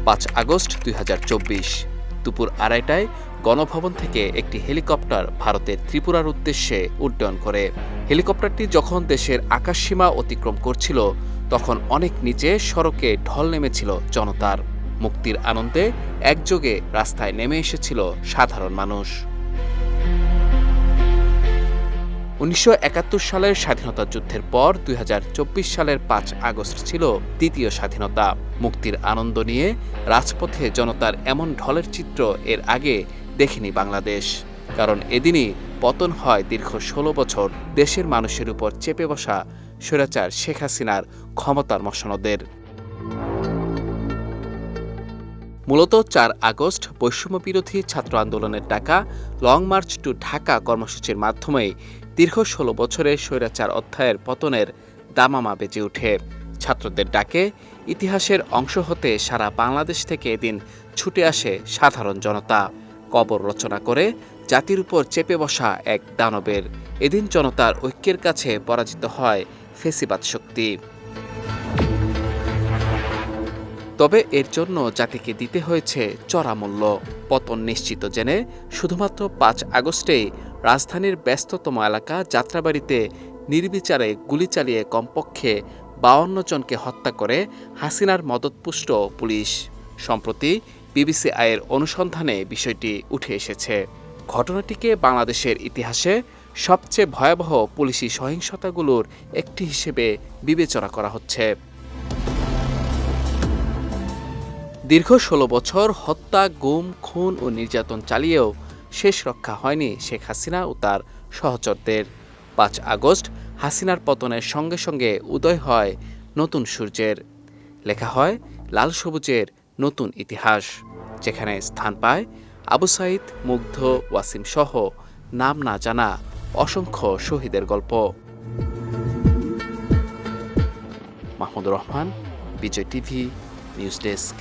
5 August 2024 দুপুর 2:30টায় গণভবন থেকে একটি হেলিকপ্টার ভারতের ত্রিপুরার উদ্দেশ্যে উড্ডয়ন করে। হেলিকপ্টারটি যখন দেশের আকাশসীমা অতিক্রম করছিল তখন অনেক নিচে সড়কে ঢল নেমেছিল জনতার। মুক্তির আনন্দে একযোগে রাস্তায় নেমে এসেছিল সাধারণ মানুষ। 1971 সালের স্বাধীনতা যুদ্ধের পর 2024 সালের 5 আগস্ট ছিল দ্বিতীয় স্বাধীনতা। মুক্তির আনন্দ নিয়ে রাজপথে জনতার এমন ঢলের চিত্র এর আগে দেখেনি বাংলাদেশ। কারণ এদিনই পতন হয় দীর্ঘ 16 বছর দেশের মানুষের উপর চেপে বসা স্বৈরাচার শেখ হাসিনার ক্ষমতার মসনদের। মূলত 4 আগস্ট বৈষম্যবিরোধী ছাত্র আন্দোলনের ডাকা লং মার্চ টু ঢাকা কর্মসূচির মাধ্যমে দীর্ঘ 16 বছরের স্বৈরাচার অধ্যায়ের পতনের দামামা বেজে ওঠে। ছাত্রদের ডাকে ইতিহাসের অংশ হতে সারা বাংলাদেশ থেকে এদিন ছুটে আসে সাধারণ জনতা, কবর রচনা করে জাতির উপর চেপে বসা এক দানবের। এদিন জনতার ঐক্যের কাছে পরাজিত হয় ফেসিবাদ শক্তি। তবে এর জন্য জাতিকে দিতে হয়েছে চড়া মূল্য। পতন নিশ্চিত জেনে শুধুমাত্র 5 আগস্টেই রাজধানীর ব্যস্ততম এলাকা যাত্রাবাড়িতে নির্বিচারে গুলি চালিয়ে কমপক্ষে 52 জনকে হত্যা করে হাসিনার মদতপুষ্ট পুলিশ। সম্প্রতি বিবিসি আইয়ের অনুসন্ধানে বিষয়টি উঠে এসেছে। ঘটনাটিকে বাংলাদেশের ইতিহাসে সবচেয়ে ভয়াবহ পুলিশি সহিংসতাগুলোর একটি হিসেবে বিবেচনা করা হচ্ছে। দীর্ঘ 16 বছর হত্যা, গুম, খুন ও নির্যাতন চালিয়েও শেষ রক্ষা হয়নি শেখ হাসিনা ও তার সহচরদের। 5 আগস্ট হাসিনার পতনের সঙ্গে সঙ্গে উদয় হয় নতুন সূর্যের। লেখা হয় লাল সবুজের নতুন ইতিহাস, যেখানে স্থান পায় আবু সাঈদ, মুগ্ধ, ওয়াসিম সহ নাম না জানা অসংখ্য শহীদের গল্প। মাহমুদুর রহমান, বিজয় টিভি, নিউজ ডেস্ক।